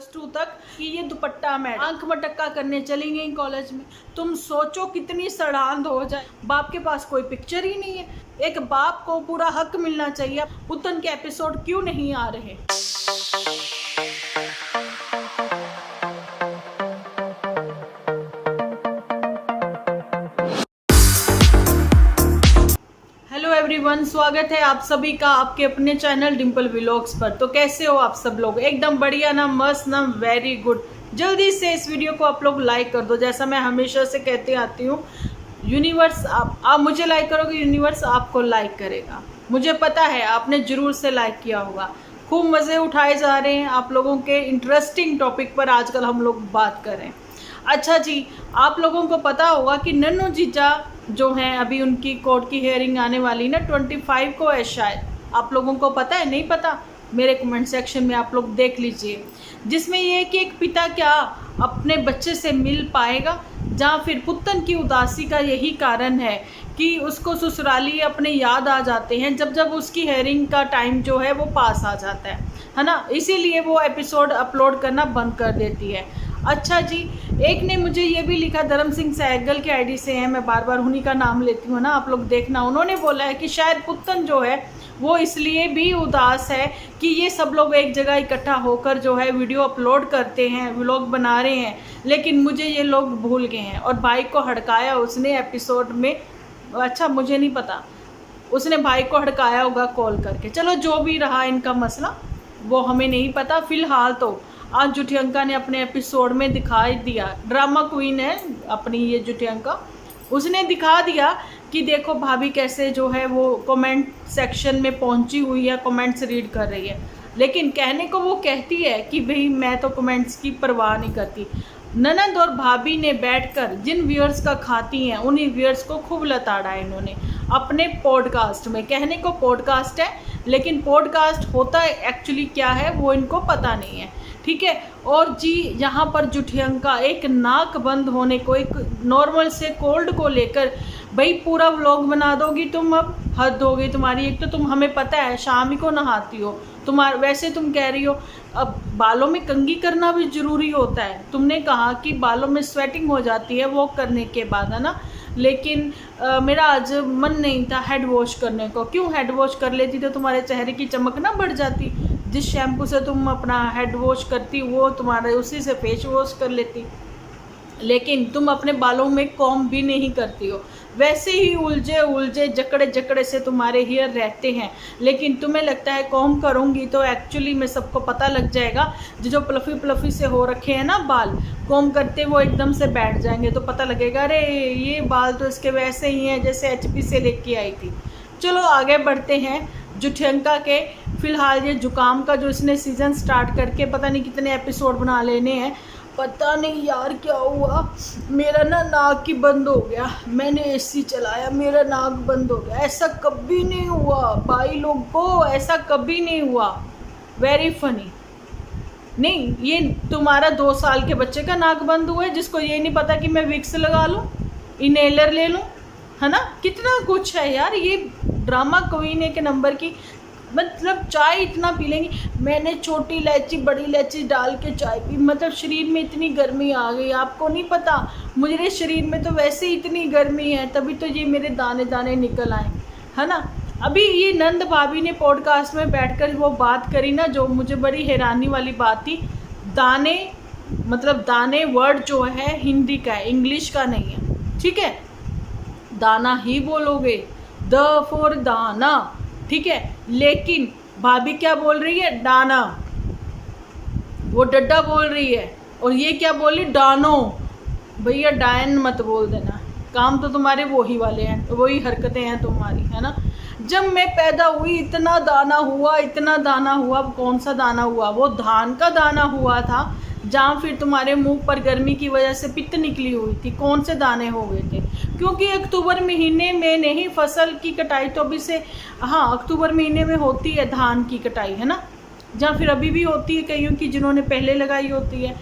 +2 तक कि ये दुपट्टा मैडम आंख मटक्का करने चली गई कॉलेज में। तुम सोचो कितनी सड़ांध हो जाए। बाप के पास कोई पिक्चर ही नहीं है। एक बाप को पूरा हक मिलना चाहिए। पुतन के एपिसोड क्यों नहीं आ रहे? हेलो एवरीवन, स्वागत है आप सभी का आपके अपने चैनल डिम्पल व्लॉग्स पर। तो कैसे हो आप सब लोग? एकदम बढ़िया ना, मस्त ना, वेरी गुड। जल्दी से इस वीडियो को आप लोग लाइक कर दो। जैसा मैं हमेशा से कहते आती हूँ, यूनिवर्स आप मुझे लाइक करोगे, यूनिवर्स आपको लाइक करेगा। मुझे पता है आपने जरूर से लाइक किया होगा। खूब मज़े उठाए जा रहे हैं आप लोगों के इंटरेस्टिंग टॉपिक पर आजकल हम लोग बात कर रहे हैं। अच्छा जी, आप लोगों को पता होगा कि नन्नू जीजा जो हैं, अभी उनकी कोर्ट की हियरिंग आने वाली ना 25 को है शायद। आप लोगों को पता है? नहीं पता? मेरे कमेंट सेक्शन में आप लोग देख लीजिए, जिसमें ये है कि एक पिता क्या अपने बच्चे से मिल पाएगा, जहाँ फिर पुतन की उदासी का यही कारण है कि उसको ससुराली अपने याद आ जाते हैं जब जब उसकी हेयरिंग का टाइम जो है वो पास आ जाता है ना। इसीलिए वो एपिसोड अपलोड करना बंद कर देती है। अच्छा जी, एक ने मुझे ये भी लिखा, धर्म सिंह सहगल के आईडी से है, मैं बार बार उन्हीं का नाम लेती हूँ ना, आप लोग देखना। उन्होंने बोला है कि शायद पुतन जो है वो इसलिए भी उदास है कि ये सब लोग एक जगह इकट्ठा होकर जो है वीडियो अपलोड करते हैं, व्लॉग बना रहे हैं, लेकिन मुझे ये लोग भूल गए हैं। और भाई को हड़काया उसने एपिसोड में। अच्छा, मुझे नहीं पता, उसने भाई को हड़काया होगा कॉल करके। चलो जो भी रहा इनका मसला वो हमें नहीं पता। फिलहाल तो आज जुटियंका ने अपने एपिसोड में दिखा दिया, ड्रामा क्वीन है अपनी ये जुटियंका, उसने दिखा दिया कि देखो भाभी कैसे जो है वो कमेंट सेक्शन में पहुंची हुई है, कमेंट्स रीड कर रही है। लेकिन कहने को वो कहती है कि भाई मैं तो कमेंट्स की परवाह नहीं करती। ननद और भाभी ने बैठकर जिन व्यूअर्स का खाती हैं उन्हीं व्यूअर्स को खूब लताड़ा है इन्होंने अपने पॉडकास्ट में। कहने को पॉडकास्ट है, लेकिन पॉडकास्ट होता है एक्चुअली क्या है वो इनको पता नहीं है, ठीक है। और जी, यहाँ पर जुटियंका एक नाक बंद होने को, एक नॉर्मल से कोल्ड को लेकर, भाई पूरा व्लॉग बना दोगी तुम, अब हद हो गई तुम्हारी। एक तो तुम, हमें पता है शाम ही को नहाती हो, वैसे तुम कह रही हो अब बालों में कंघी करना भी ज़रूरी होता है। तुमने कहा कि बालों में स्वेटिंग हो जाती है वॉक करने के बाद, है ना। लेकिन मेरा आज मन नहीं था हेड वॉश करने को। क्यों? हेड वॉश कर लेती तो तुम्हारे चेहरे की चमक ना बढ़ जाती। जिस शैम्पू से तुम अपना हेड वॉश करती वो तुम्हारे उसी से फेस वॉश कर लेती। लेकिन तुम अपने बालों में कॉम्ब भी नहीं करती हो, वैसे ही उलझे उलझे जकड़े जकड़े से तुम्हारे हेयर रहते हैं। लेकिन तुम्हें लगता है कॉम्ब करूँगी तो एक्चुअली में सबको पता लग जाएगा। जो प्लफी प्लफी से हो रखे हैं ना बाल, कॉम्ब करते वो एकदम से बैठ जाएंगे तो पता लगेगा अरे ये बाल तो इसके वैसे ही हैं जैसे HP से लेके आई थी। चलो आगे बढ़ते हैं जुटियंका के। फिलहाल ये जुकाम का जो इसने सीज़न स्टार्ट करके पता नहीं कितने एपिसोड बना लेने हैं, पता नहीं यार क्या हुआ। मेरा ना नाक ही बंद हो गया, मैंने AC चलाया, मेरा नाक बंद हो गया। ऐसा कभी नहीं हुआ भाई लोग को, ऐसा कभी नहीं हुआ। Very funny. नहीं, ये तुम्हारा 2 साल के बच्चे का नाक बंद हुआ है जिसको ये नहीं पता कि मैं विक्स लगा लूँ, इनहेलर ले लूँ, है ना। कितना कुछ है यार। ये ड्रामा क्वीन एक नंबर की, मतलब चाय इतना पी लेंगी। मैंने छोटी इलायची बड़ी इलायची डाल के चाय पी, मतलब शरीर में इतनी गर्मी आ गई। आपको नहीं पता, मुझे शरीर में तो वैसे ही इतनी गर्मी है, तभी तो ये मेरे दाने दाने निकल आए, है ना। अभी ये नंद भाभी ने पॉडकास्ट में बैठकर वो बात करी ना, जो मुझे बड़ी हैरानी वाली बात थी। दाने, मतलब दाने वर्ड जो है हिंदी का है, इंग्लिश का नहीं है, ठीक है। दाना ही बोलोगे, द फॉर दाना, ठीक है। लेकिन भाभी क्या बोल रही है? डाना। वो डड्डा बोल रही है, और ये क्या बोली? डानो। भैया डायन मत बोल देना, काम तो तुम्हारे वही वाले हैं, वही हरकतें हैं तुम्हारी, है ना। जब मैं पैदा हुई इतना दाना हुआ, इतना दाना हुआ। कौन सा दाना हुआ? वो धान का दाना हुआ था, जहाँ फिर तुम्हारे मुंह पर गर्मी की वजह से पित्त निकली हुई थी। कौन से दाने हो गए थे? क्योंकि अक्टूबर महीने में नहीं फसल की कटाई तो अभी से, हाँ अक्टूबर महीने में होती है धान की कटाई, है ना। जहाँ फिर अभी भी होती है कईयों की जिन्होंने पहले लगाई होती है।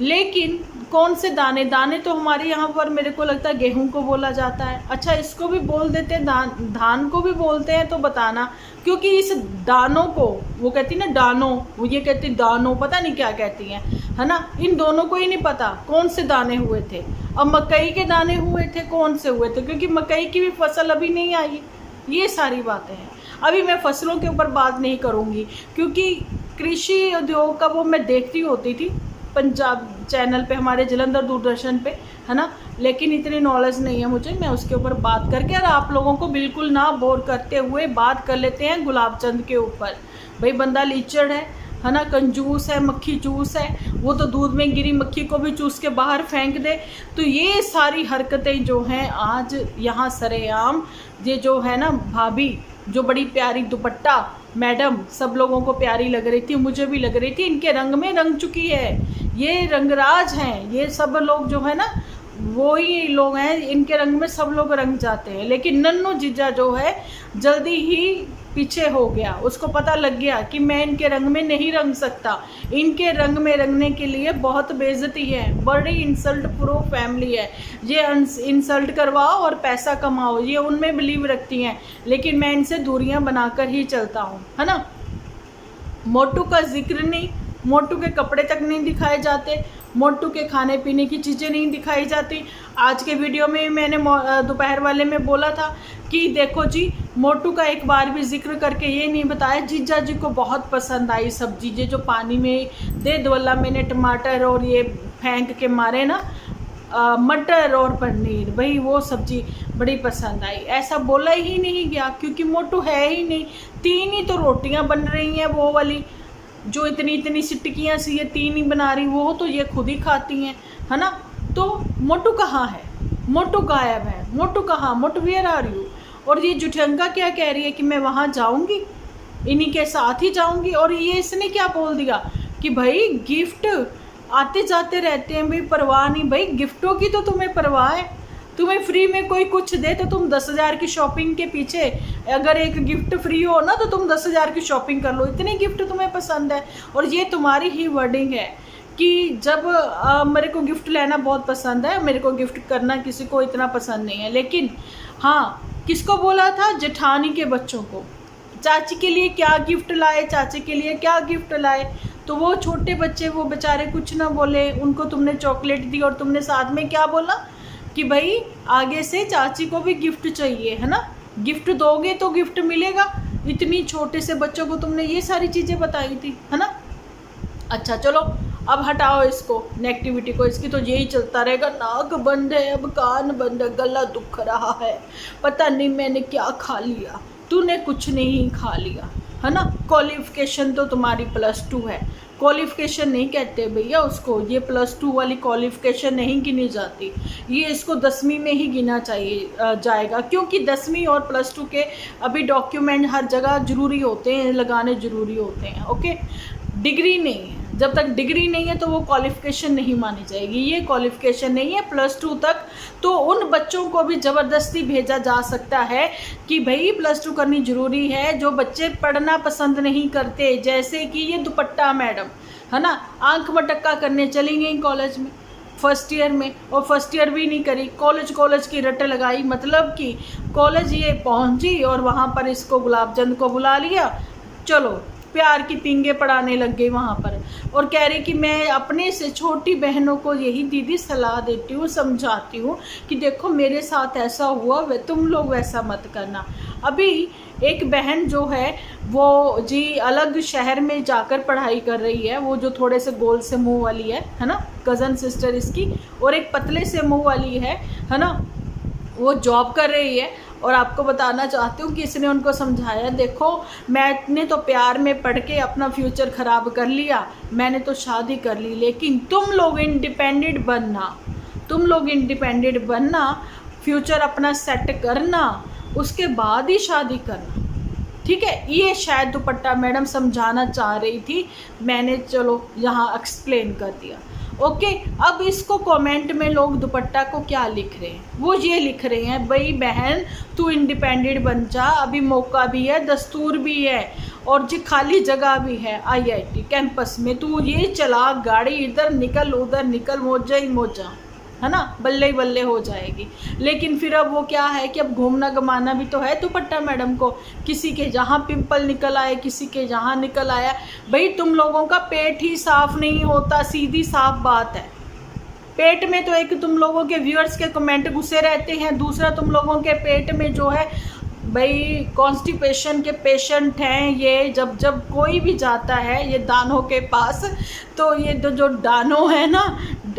लेकिन कौन से दाने, दाने तो हमारे यहाँ पर मेरे को लगता है गेहूं को बोला जाता है। अच्छा, इसको भी बोल देते हैं, धान को भी बोलते हैं, तो बताना। क्योंकि इस दानों को, वो कहती ना दानों, वो ये कहती दानों, पता नहीं क्या कहती हैं, है ना। इन दोनों को ही नहीं पता कौन से दाने हुए थे। अब मकई के दाने हुए थे, कौन से हुए थे, क्योंकि मकई की भी फसल अभी नहीं आई। ये सारी बातें हैं। अभी मैं फसलों के ऊपर बात नहीं करूँगी, क्योंकि कृषि उद्योग का वो मैं देखती होती थी पंजाब चैनल पे, हमारे जलंधर दूरदर्शन पे, है ना। लेकिन इतनी नॉलेज नहीं है मुझे, मैं उसके ऊपर बात करके और आप लोगों को बिल्कुल ना बोर करते हुए बात कर लेते हैं गुलाब चंद के ऊपर। भाई बंदा लीचड़ है ना, कंजूस है, मक्खी चूस है, वो तो दूध में गिरी मक्खी को भी चूस के बाहर फेंक दे। तो ये सारी हरकतें जो हैं आज यहाँ सरेआम, ये जो है ना भाभी, जो बड़ी प्यारी दुपट्टा मैडम सब लोगों को प्यारी लग रही थी, मुझे भी लग रही थी, इनके रंग में रंग चुकी है। ये रंगराज हैं, ये सब लोग जो है ना वो ही लोग हैं, इनके रंग में सब लोग रंग जाते हैं। लेकिन नन्नू जीजा जो है जल्दी ही पीछे हो गया, उसको पता लग गया कि मैं इनके रंग में नहीं रंग सकता, इनके रंग में रंगने के लिए बहुत बेइज्जती है, बड़ी इंसल्ट प्रूफ फैमिली है, ये इंसल्ट करवाओ और पैसा कमाओ, ये उनमें बिलीव रखती हैं। लेकिन मैं इनसे दूरियां बनाकर ही चलता हूँ, है ना। मोटू का जिक्र नहीं, मोटू के कपड़े तक नहीं दिखाए जाते, मोटू के खाने पीने की चीज़ें नहीं दिखाई जाती। आज के वीडियो में मैंने दोपहर वाले में बोला था कि देखो जी, मोटू का एक बार भी जिक्र करके ये नहीं बताया जीजा जी को बहुत पसंद आई सब्जी, ये जो पानी में दे दो वाला मैंने टमाटर और ये फेंक के मारे ना, मटर और पनीर, भाई वो सब्जी बड़ी पसंद आई, ऐसा बोला ही नहीं गया, क्योंकि मोटू है ही नहीं। 3 ही तो रोटियां बन रही हैं, वो वाली जो इतनी इतनी सी टिक्कियाँ सी ये 3 ही बना रही, वो तो ये खुद ही खाती हैं, है ना। तो मोटू कहाँ है, मोटू गायब है, मोटू कहाँ, मोटू वेयर आर यू। और ये जुठंगा क्या कह रही है कि मैं वहाँ जाऊँगी, इन्हीं के साथ ही जाऊँगी। और ये इसने क्या बोल दिया कि भाई गिफ्ट आते जाते रहते हैं, भाई परवाह नहीं, भाई गिफ्टों की तो तुम्हें परवाह है, तुम्हें फ्री में कोई कुछ दे तो तुम 10,000 की शॉपिंग के पीछे, अगर एक गिफ्ट फ्री हो ना तो तुम 10,000 की शॉपिंग कर लो, इतनी गिफ्ट तुम्हें पसंद है। और ये तुम्हारी ही वर्डिंग है कि जब मेरे को गिफ्ट लेना बहुत पसंद है, मेरे को गिफ्ट करना किसी को इतना पसंद नहीं है। लेकिन हाँ, किसको बोला था, जेठानी के बच्चों को, चाची के लिए क्या गिफ्ट लाए, चाची के लिए क्या गिफ्ट लाए, तो वो छोटे बच्चे वो बेचारे कुछ ना बोले, उनको तुमने चॉकलेट दी और तुमने साथ में क्या बोला कि भाई आगे से चाची को भी गिफ्ट चाहिए, है ना, गिफ्ट दोगे तो गिफ्ट मिलेगा। इतनी छोटे से बच्चों को तुमने ये सारी चीज़ें बताई थी, है ना। अच्छा चलो, अब हटाओ इसको, नेगेटिविटी को, इसकी तो यही चलता रहेगा, नाक बंद है, अब कान बंद है, गला दुख रहा है, पता नहीं मैंने क्या खा लिया, तूने कुछ नहीं खा लिया, है ना। क्वालिफिकेशन तो तुम्हारी +2 है, क्वालिफिकेशन नहीं कहते भैया उसको, ये +2 वाली क्वालिफिकेशन नहीं गिनी जाती, ये इसको 10वीं में ही गिना चाहिए जाएगा, क्योंकि 10वीं और +2 के अभी डॉक्यूमेंट हर जगह ज़रूरी होते हैं, लगाने ज़रूरी होते हैं। ओके, डिग्री नहीं है, जब तक डिग्री नहीं है तो वो क्वालिफिकेशन नहीं मानी जाएगी, ये क्वालिफिकेशन नहीं है +2 तक। तो उन बच्चों को भी ज़बरदस्ती भेजा जा सकता है कि भाई +2 करनी ज़रूरी है, जो बच्चे पढ़ना पसंद नहीं करते, जैसे कि ये दुपट्टा मैडम, है ना, आंख मटक्का करने चली गई कॉलेज में फर्स्ट ईयर में, और फर्स्ट ईयर भी नहीं करी, कॉलेज की रट लगाई, मतलब कि कॉलेज ये पहुंची और वहाँ पर इसको गुलाबचंद को बुला लिया, चलो प्यार की पींगे पढ़ाने लग गई वहाँ पर, और कह रही कि मैं अपने से छोटी बहनों को यही दीदी सलाह देती हूँ, समझाती हूँ कि देखो मेरे साथ ऐसा हुआ, तुम लोग वैसा मत करना। अभी एक बहन जो है वो जी अलग शहर में जाकर पढ़ाई कर रही है, वो जो थोड़े से गोल से मुँह वाली है ना, कज़न सिस्टर इसकी, और एक पतले से मुँह वाली है ना, वो जॉब कर रही है। और आपको बताना चाहती हूँ कि इसने उनको समझाया, देखो मैंने तो प्यार में पढ़ के अपना फ्यूचर ख़राब कर लिया, मैंने तो शादी कर ली, लेकिन तुम लोग इंडिपेंडेंट बनना, फ्यूचर अपना सेट करना, उसके बाद ही शादी करना, ठीक है। ये शायद दुपट्टा मैडम समझाना चाह रही थी, मैंने चलो यहाँ एक्सप्लेन कर दिया। ओके। अब इसको कमेंट में लोग दुपट्टा को क्या लिख रहे हैं, वो ये लिख रहे हैं, भाई बहन तू इंडिपेंडेंट बन जा, अभी मौका भी है, दस्तूर भी है और जी खाली जगह भी है आईआईटी कैंपस में, तू ये चला गाड़ी, इधर निकल उधर निकल, मौजा ही मौजा, है ना, बल्ले ही बल्ले हो जाएगी। लेकिन फिर अब वो क्या है कि अब घूमना घमाना भी तो है दुपट्टा मैडम को, किसी के जहाँ पिंपल निकल आए, किसी के जहाँ निकल आया। भाई तुम लोगों का पेट ही साफ नहीं होता, सीधी साफ बात है। पेट में तो एक तुम लोगों के व्यूअर्स के कमेंट घुसे रहते हैं, दूसरा तुम लोगों के पेट में जो है भाई कॉन्स्टिपेशन के पेशेंट हैं। ये जब जब कोई भी जाता है ये दानों के पास, तो ये जो डानो है ना,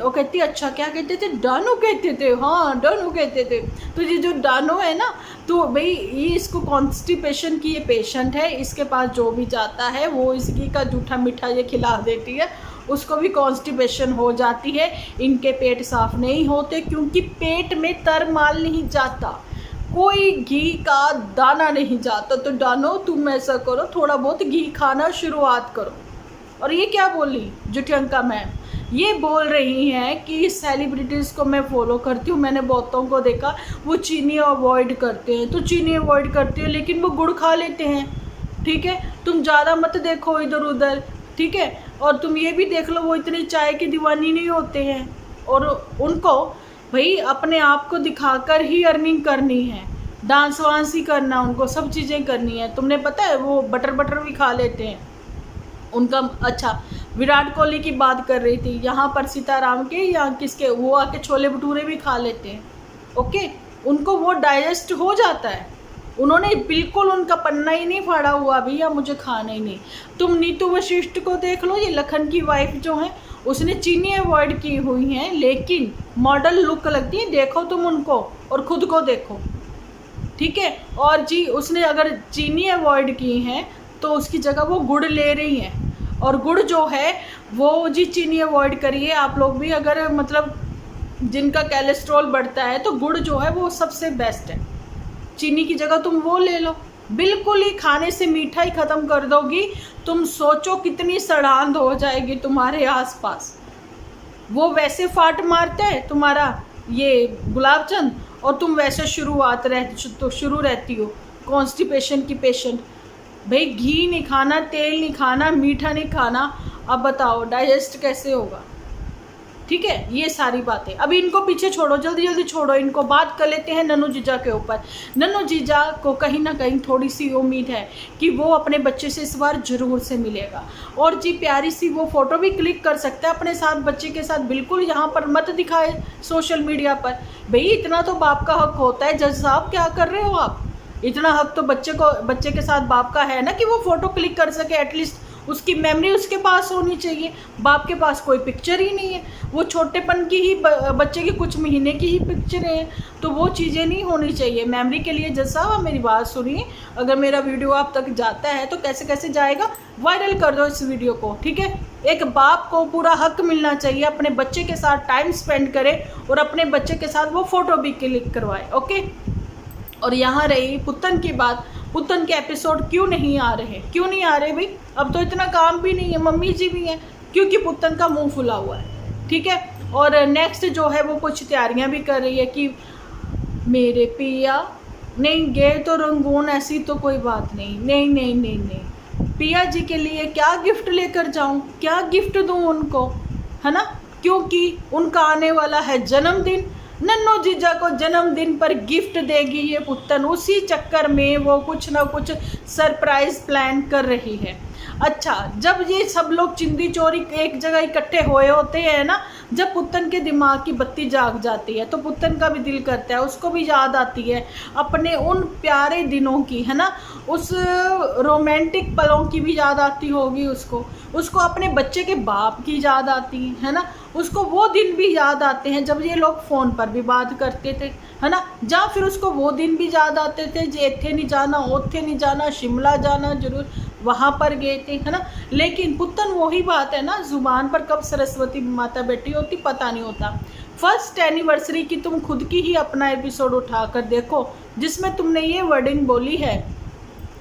वो कहती अच्छा क्या कहते थे, डानो कहते थे, हाँ डानो कहते थे। तो ये जो डानो है ना, तो भाई ये इसको कॉन्स्टिपेशन की ये पेशेंट है, इसके पास जो भी जाता है वो इसकी का जूठा मीठा ये खिला देती है, उसको भी कॉन्स्टिपेशन हो जाती है। इनके पेट साफ नहीं होते क्योंकि पेट में तर माल नहीं जाता, कोई घी का दाना नहीं जाता। तो डानो तुम ऐसा करो, थोड़ा बहुत घी खाना शुरुआत करो। और ये क्या बोली जुटियंका मैम, ये बोल रही हैं कि सेलिब्रिटीज़ को मैं फॉलो करती हूँ, मैंने बहुतों को देखा वो चीनी अवॉइड करते हैं, तो चीनी अवॉइड करते हैं लेकिन वो गुड़ खा लेते हैं। ठीक है, तुम ज़्यादा मत देखो इधर उधर, ठीक है। और तुम ये भी देख लो वो इतनी चाय की दीवानी नहीं होते हैं, और उनको भाई अपने आप को दिखाकर ही अर्निंग करनी है, डांस वांस ही करना, उनको सब चीज़ें करनी है। तुमने पता है वो बटर भी खा लेते हैं उनका। अच्छा, विराट कोहली की बात कर रही थी, यहाँ पर सीताराम के या किसके, वो आके छोले भटूरे भी खा लेते हैं। ओके, उनको वो डाइजेस्ट हो जाता है, उन्होंने बिल्कुल उनका पन्ना ही नहीं फाड़ा हुआ भैया मुझे खाना ही नहीं। तुम नीतू वशिष्ठ को देख लो, ये लखन की वाइफ जो है, उसने चीनी अवॉइड की हुई हैं लेकिन मॉडल लुक लगती है, देखो तुम उनको और ख़ुद को देखो, ठीक है। और जी उसने अगर चीनी अवॉइड की हैं तो उसकी जगह वो गुड़ ले रही हैं, और गुड़ जो है वो जी चीनी अवॉइड करिए आप लोग भी, अगर मतलब जिनका कोलेस्ट्रॉल बढ़ता है तो गुड़ जो है वो सबसे बेस्ट है, चीनी की जगह तुम वो ले लो। बिल्कुल ही खाने से मीठा ही ख़त्म कर दोगी, तुम सोचो कितनी सड़ांध हो जाएगी तुम्हारे आसपास। वो वैसे फाट मारता है तुम्हारा ये गुलाब चंद, और तुम वैसे शुरू रहती हो कॉन्स्टिपेशन की पेशेंट। भाई घी नहीं खाना, तेल नहीं खाना, मीठा नहीं खाना, अब बताओ डाइजेस्ट कैसे होगा? ठीक है, ये सारी बातें अभी इनको पीछे छोड़ो, जल्दी जल्दी छोड़ो इनको। बात कर लेते हैं नन्नू जीजा के ऊपर। नन्नू जीजा को कहीं ना कहीं थोड़ी सी उम्मीद है कि वो अपने बच्चे से इस बार ज़रूर से मिलेगा, और जी प्यारी सी वो फ़ोटो भी क्लिक कर सकता है अपने साथ, बच्चे के साथ। बिल्कुल यहाँ पर मत दिखाए सोशल मीडिया पर, भाई इतना तो बाप का हक होता है। जज साहब क्या कर रहे हो आप? इतना हक तो बच्चे के साथ बाप का है ना कि वो फ़ोटो क्लिक कर सके, एटलीस्ट उसकी मेमोरी उसके पास होनी चाहिए। बाप के पास कोई पिक्चर ही नहीं है, वो छोटेपन की ही बच्चे की कुछ महीने की ही पिक्चरें हैं, तो वो चीज़ें नहीं होनी चाहिए मेमोरी के लिए। जैसा आप मेरी बात सुनिए, अगर मेरा वीडियो आप तक जाता है तो कैसे कैसे जाएगा, वायरल कर दो इस वीडियो को, ठीक है। एक बाप को पूरा हक मिलना चाहिए, अपने बच्चे के साथ टाइम स्पेंड करे और अपने बच्चे के साथ वो फ़ोटो भी क्लिक करवाए, ओके। और यहाँ रही पुत्तन की बात, पुत्तन के एपिसोड क्यों नहीं आ रहे? क्यों नहीं आ रहे भाई? अब तो इतना काम भी नहीं है, मम्मी जी भी हैं, क्योंकि पुत्तन का मुंह फुला हुआ है, ठीक है। और नेक्स्ट जो है वो कुछ तैयारियां भी कर रही है कि मेरे पिया नहीं गए तो रंगून, ऐसी तो कोई बात नहीं, नहीं नहीं नहीं नहीं, पिया जी के लिए क्या गिफ्ट लेकर जाऊं, क्या गिफ्ट दूं उनको, है ना, क्योंकि उनका आने वाला है जन्मदिन। नन्नू जीजा को जन्मदिन पर गिफ्ट देगी ये पुत्तन, उसी चक्कर में वो कुछ ना कुछ सरप्राइज प्लान कर रही है। अच्छा, जब ये सब लोग चिंदी चोरी एक जगह इकट्ठे हुए होते हैं ना, जब पुत्तन के दिमाग की बत्ती जाग जाती है तो पुत्तन का भी दिल करता है, उसको भी याद आती है अपने उन प्यारे दिनों की, है ना, उस रोमांटिक पलों की भी याद आती होगी उसको अपने बच्चे के बाप की याद आती है ना, उसको वो दिन भी याद आते हैं जब ये लोग फ़ोन पर भी बात करते थे, है ना, जहाँ फिर उसको वो दिन भी याद आते थे जे इत्थे नहीं जाना, ओथे नहीं जाना, शिमला जाना जरूर, वहाँ पर गए थे, है ना। लेकिन पुत्तन वही बात है ना, जुबान पर कब सरस्वती माता बैठी होती पता नहीं होता। फर्स्ट एनिवर्सरी की तुम खुद की ही अपना एपिसोड उठाकर देखो, जिसमें तुमने ये वर्डिंग बोली है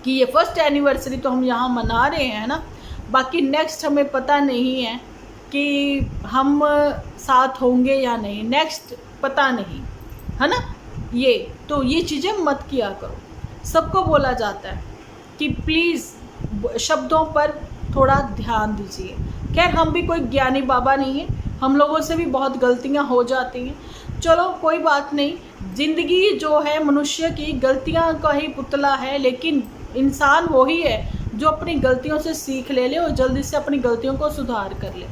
कि ये फर्स्ट एनिवर्सरी तो हम यहाँ मना रहे हैं ना, बाकी नेक्स्ट हमें पता नहीं है, कि हम साथ होंगे या नहीं, नेक्स्ट पता नहीं, है ना। ये चीज़ें मत किया करो। सबको बोला जाता है कि प्लीज़ शब्दों पर थोड़ा ध्यान दीजिए। खैर हम भी कोई ज्ञानी बाबा नहीं है, हम लोगों से भी बहुत गलतियां हो जाती हैं। चलो कोई बात नहीं, ज़िंदगी जो है मनुष्य की गलतियां का ही पुतला है, लेकिन इंसान वही है जो अपनी गलतियों से सीख ले और जल्दी से अपनी गलतियों को सुधार कर ले।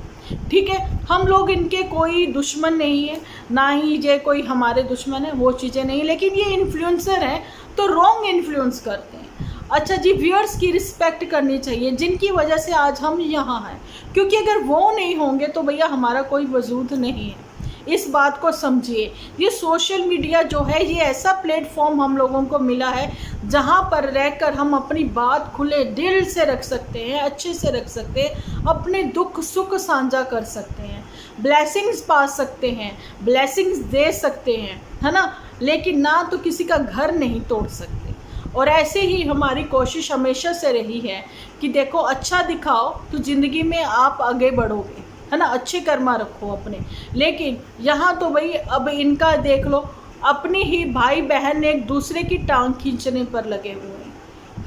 ठीक है, हम लोग इनके कोई दुश्मन नहीं है, ना ही ये कोई हमारे दुश्मन है, वो चीज़ें नहीं, लेकिन ये इन्फ्लुएंसर हैं तो रॉन्ग इन्फ्लुएंस करते हैं। अच्छा जी, व्यूअर्स की रिस्पेक्ट करनी चाहिए जिनकी वजह से आज हम यहाँ हैं, क्योंकि अगर वो नहीं होंगे तो भैया हमारा कोई वजूद नहीं है। इस बात को समझिए। ये सोशल मीडिया जो है ये ऐसा प्लेटफॉर्म हम लोगों को मिला है जहाँ पर रहकर हम अपनी बात खुले दिल से रख सकते हैं, अच्छे से रख सकते हैं, अपने दुख सुख साझा कर सकते हैं, ब्लेसिंग्स पा सकते हैं, ब्लेसिंग्स दे सकते हैं, है ना। लेकिन ना तो किसी का घर नहीं तोड़ सकते। और ऐसे ही हमारी कोशिश हमेशा से रही है कि देखो अच्छा दिखाओ तो ज़िंदगी में आप आगे बढ़ोगे, है ना, अच्छे कर्मा रखो अपने। लेकिन यहाँ तो भाई अब इनका देख लो, अपने ही भाई बहन एक दूसरे की टांग खींचने पर लगे हुए हैं,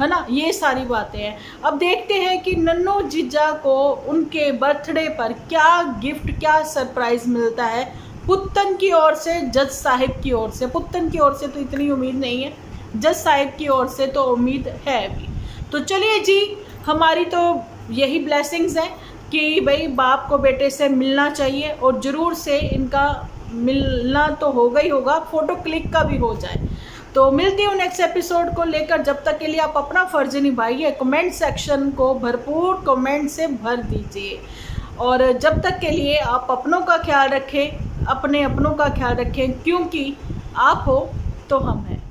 है ना। ये सारी बातें हैं। अब देखते हैं कि नन्नू जीजा को उनके बर्थडे पर क्या गिफ्ट, क्या सरप्राइज़ मिलता है पुत्तन की ओर से, जज साहिब की ओर से। पुत्तन की ओर से तो इतनी उम्मीद नहीं है, जज साहिब की ओर से तो उम्मीद है अभी। तो चलिए जी, हमारी तो यही ब्लेसिंग्स हैं कि भाई बाप को बेटे से मिलना चाहिए, और ज़रूर से इनका मिलना तो होगा ही होगा, फ़ोटो क्लिक का भी हो जाए। तो मिलती हूँ नेक्स्ट एपिसोड को लेकर। जब तक के लिए आप अपना फ़र्ज़ निभाइए, कमेंट सेक्शन को भरपूर कमेंट से भर दीजिए, और जब तक के लिए आप अपनों का ख्याल रखें, अपने अपनों का ख्याल रखें, क्योंकि आप हो तो हम हैं।